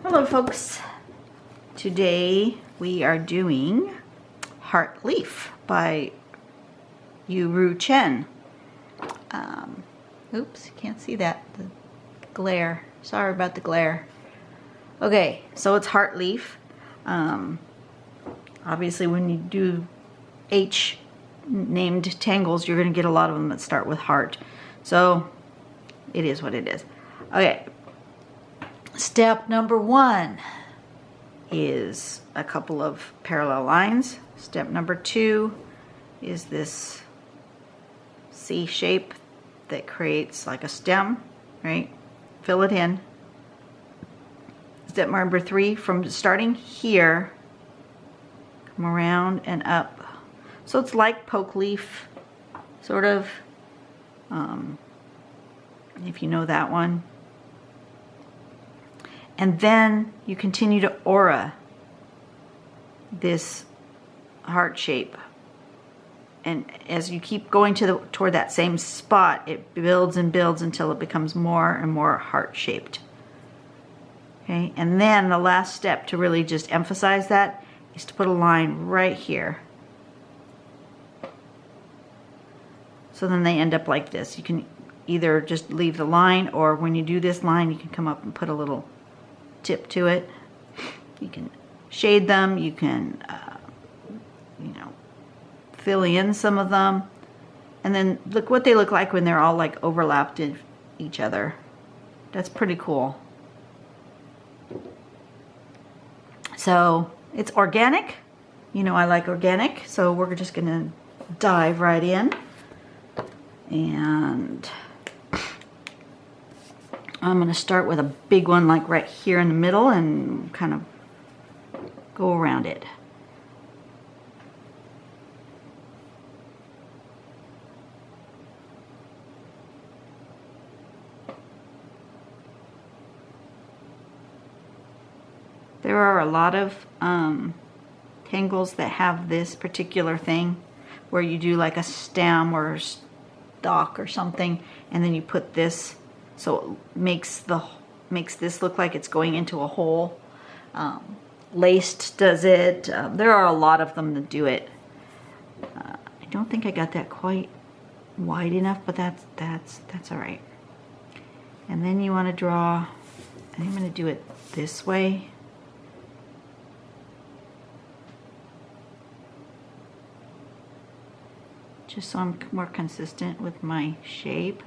Hello folks, today we are doing Heart Leaf by Yu Chen. Oops, can't see that, the glare, sorry about the glare. Okay, so it's Heart Leaf. Obviously when you do H named tangles, you're going to get a lot of them that start with heart. So it is what it is. Okay. Step number 1 is a couple of parallel lines. Step number 2 is this C shape that creates like a stem, right? Fill it in. Step number 3, from starting here, come around and up. So it's like poke leaf, sort of, if you know that one. And then you continue to aura this heart shape. And as you keep going toward that same spot, it builds and builds until it becomes more and more heart-shaped. Okay, and then the last step to really just emphasize that is to put a line right here. So then they end up like this. You can either just leave the line, or when you do this line, you can come up and put a little tip to it. You can shade them, you can fill in some of them, and then look what they look like when they're all like overlapped in each other. That's pretty cool. So it's organic, I like organic, so we're just gonna dive right in, and I'm going to start with a big one like right here in the middle and kind of go around it. There are a lot of tangles that have this particular thing where you do like a stem or a stalk or something, and then you put this, so it makes this look like it's going into a hole. Laced does it. There are a lot of them that do it. I don't think I got that quite wide enough, but that's all right. And then you want to draw. I think I'm going to do it this way. Just so I'm more consistent with my shape.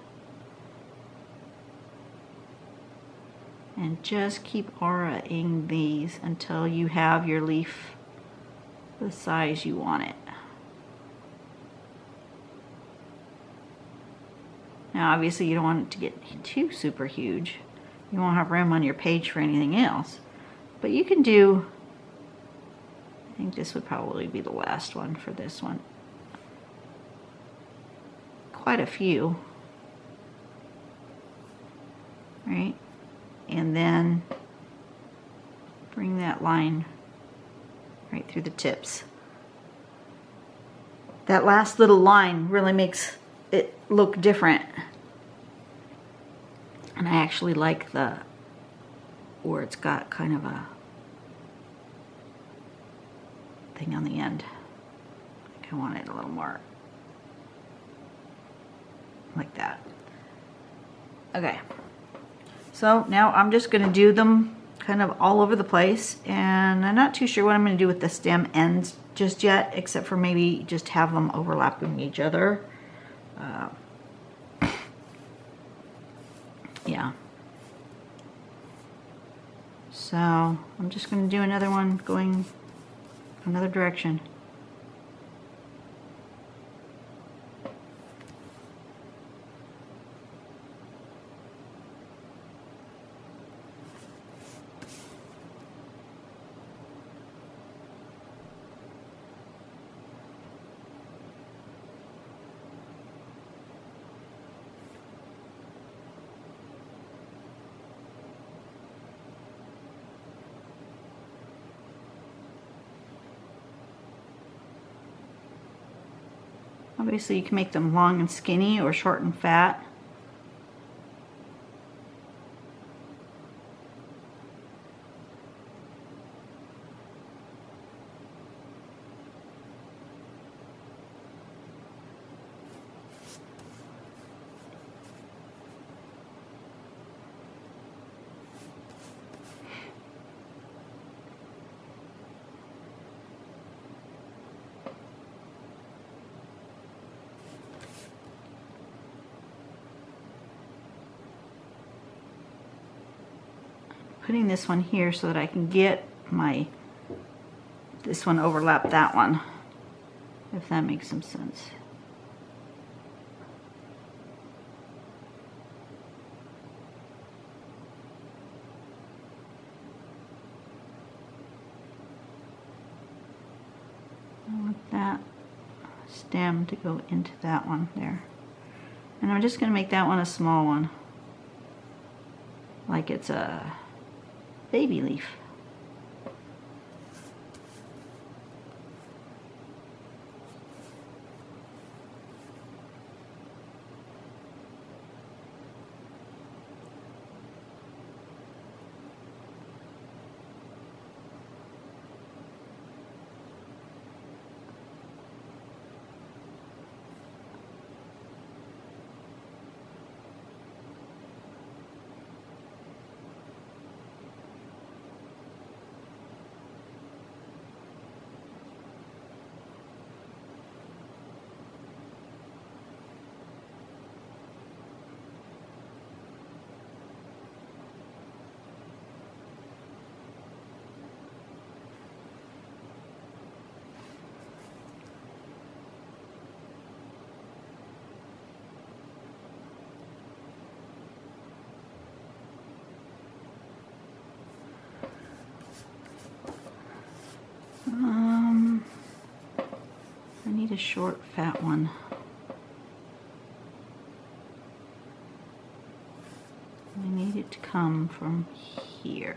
And just keep auraing these until you have your leaf the size you want it. Now obviously you don't want it to get too super huge. You won't have room on your page for anything else. But you can do, I think this would probably be the last one for this one. Quite a few. Right? And then bring that line right through the tips. That last little line really makes it look different. And I actually like where it's got kind of a thing on the end. I think I want it a little more like that. Okay. So now I'm just going to do them kind of all over the place, and I'm not too sure what I'm going to do with the stem ends just yet, except for maybe just have them overlapping each other. Yeah. So I'm just going to do another one going another direction. Obviously you can make them long and skinny or short and fat. putting this one here so that I can get this one overlap that one, if that makes some sense. I want that stem to go into that one there. And I'm just going to make that one a small one, like it's a baby leaf. I need a short, fat one. I need it to come from here.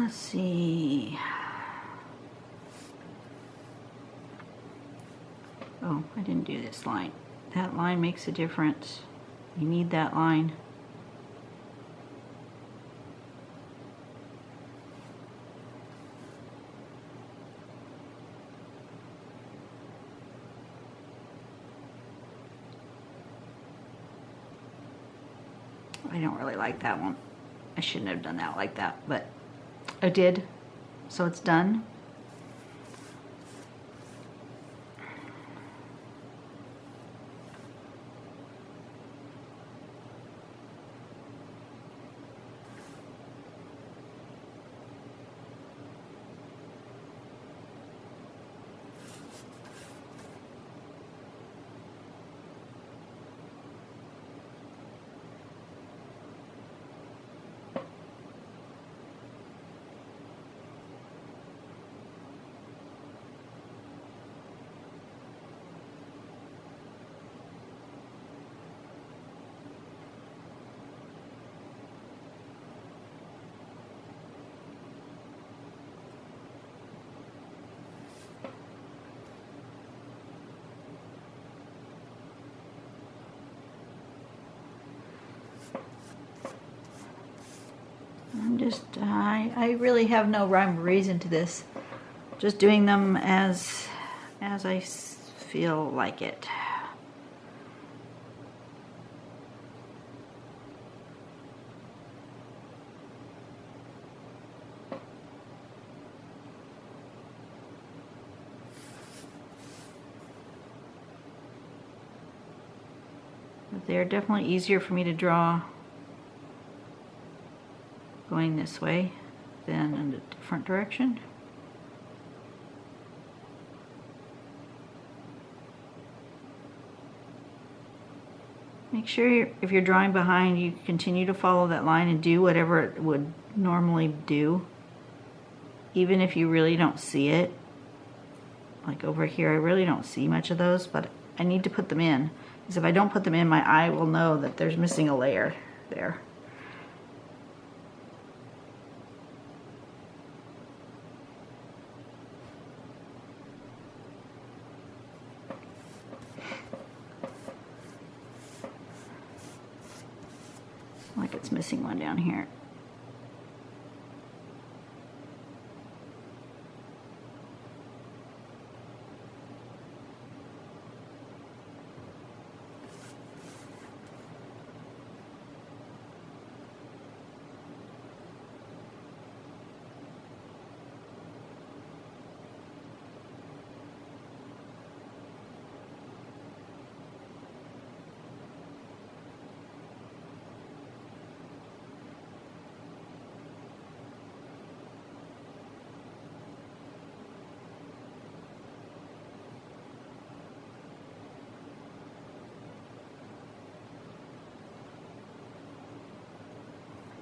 Let's see. Oh, I didn't do this line. That line makes a difference. You need that line. I don't really like that one. I shouldn't have done that like that, but I did, so it's done. I really have no rhyme or reason to this. Just doing them as I feel like it. But they're definitely easier for me to draw going this way than in a different direction. Make sure if you're drawing behind, you continue to follow that line and do whatever it would normally do, even if you really don't see it. Like over here, I really don't see much of those, but I need to put them in, because if I don't put them in, my eye will know that there's missing a layer there. Like it's missing one down here.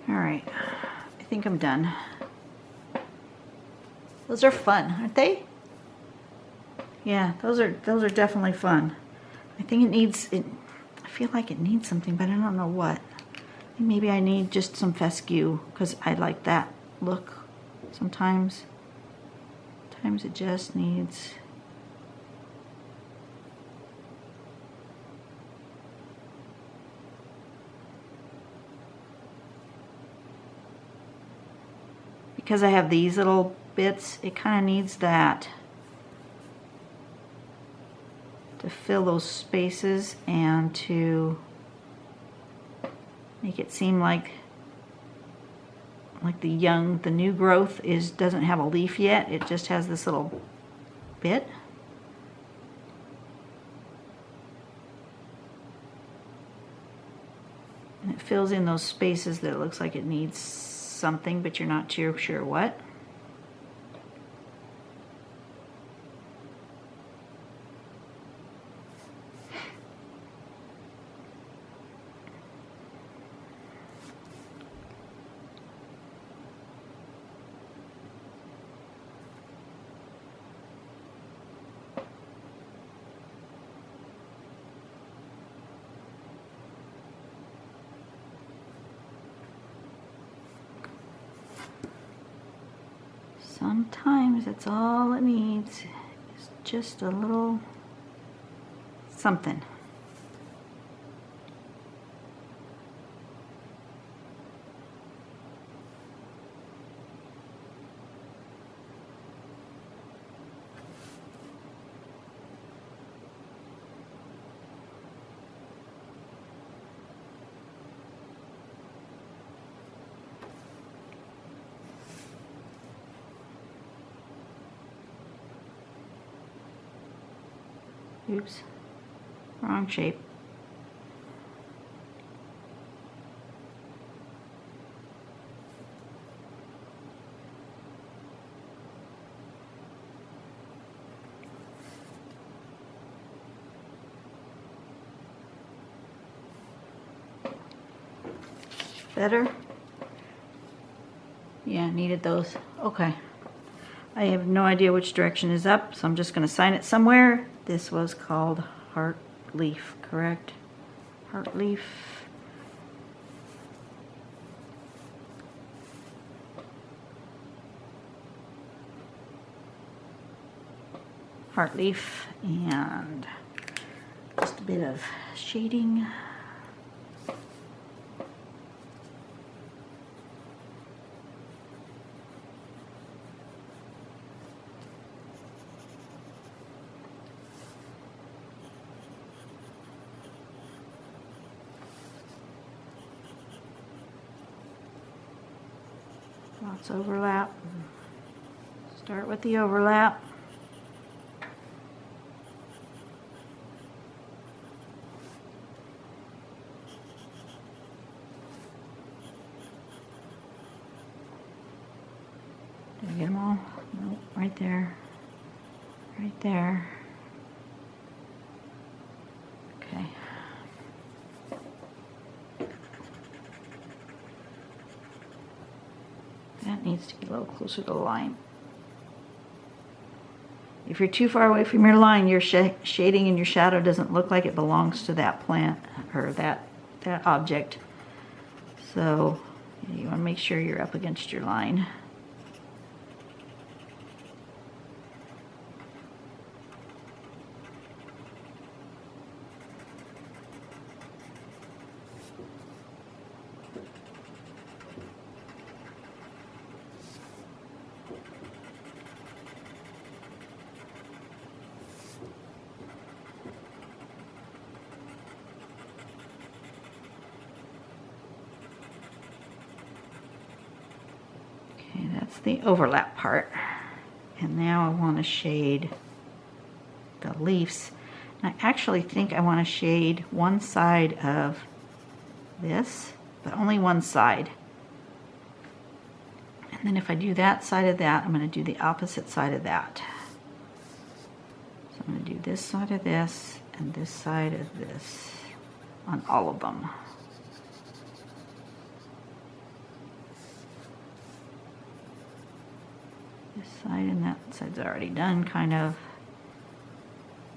All right, I think I'm done. Those are fun, aren't they? Yeah, those are definitely fun. I think it needs it. I feel like it needs something, but I don't know what. Maybe I need just some fescue because I like that look. Sometimes it just needs. Because I have these little bits, it kind of needs that to fill those spaces and to make it seem like the new growth doesn't have a leaf yet. It just has this little bit. And it fills in those spaces that it looks like it needs something, but you're not too sure what. Sometimes that's all it needs is just a little something. Oops, wrong shape. Better? Yeah, needed those. Okay. I have no idea which direction is up, so I'm just going to sign it somewhere. This was called heart leaf, correct? Heart leaf. Heart leaf and just a bit of shading. Lots of overlap. Start with the overlap. Did I get them all? Nope, right there. Right there. Okay. That needs to be a little closer to the line. If you're too far away from your line, your shading and your shadow doesn't look like it belongs to that plant or that object. So you want to make sure you're up against your line. That's the overlap part. And now I want to shade the leaves. And I actually think I want to shade one side of this, but only one side. And then if I do that side of that, I'm going to do the opposite side of that. So I'm going to do this side of this and this side of this on all of them. This side and that side's already done, kind of.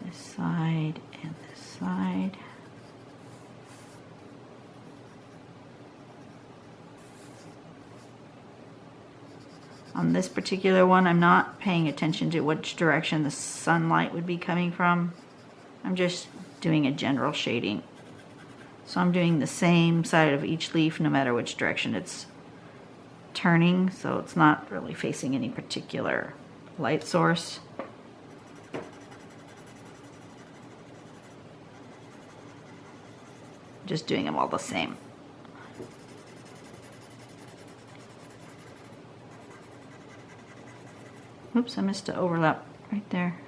This side and this side. On this particular one, I'm not paying attention to which direction the sunlight would be coming from. I'm just doing a general shading. So I'm doing the same side of each leaf no matter which direction it's turning, so it's not really facing any particular light source. Just doing them all the same. Oops, I missed an overlap right there.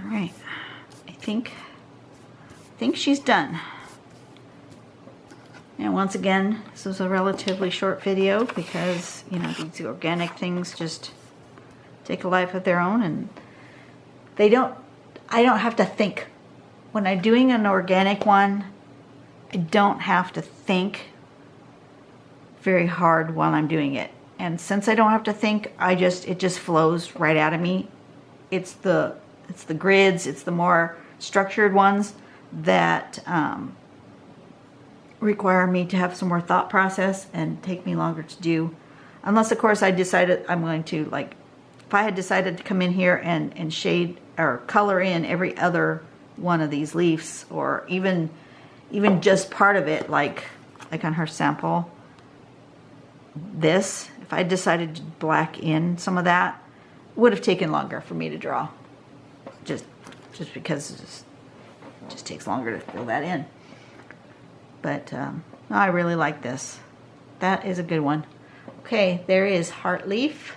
All right, I think she's done. And once again, this was a relatively short video because, you know, these organic things just take a life of their own, and I don't have to think. When I'm doing an organic one, I don't have to think very hard while I'm doing it. And since I don't have to think, it just flows right out of me. It's the grids, it's the more structured ones that require me to have some more thought process and take me longer to do. Unless, of course, I decided I'm going to, like, if I had decided to come in here and shade or color in every other one of these leaves, or even just part of it, like on her sample, this, if I decided to black in some of that, it would have taken longer for me to draw. Just because it just takes longer to fill that in. But I really like this. That is a good one. Okay, there is Heart Leaf.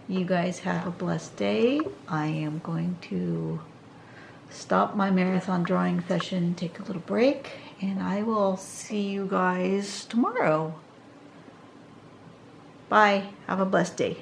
You guys have a blessed day. I am going to stop my marathon drawing session, take a little break, and I will see you guys tomorrow. Bye. Have a blessed day.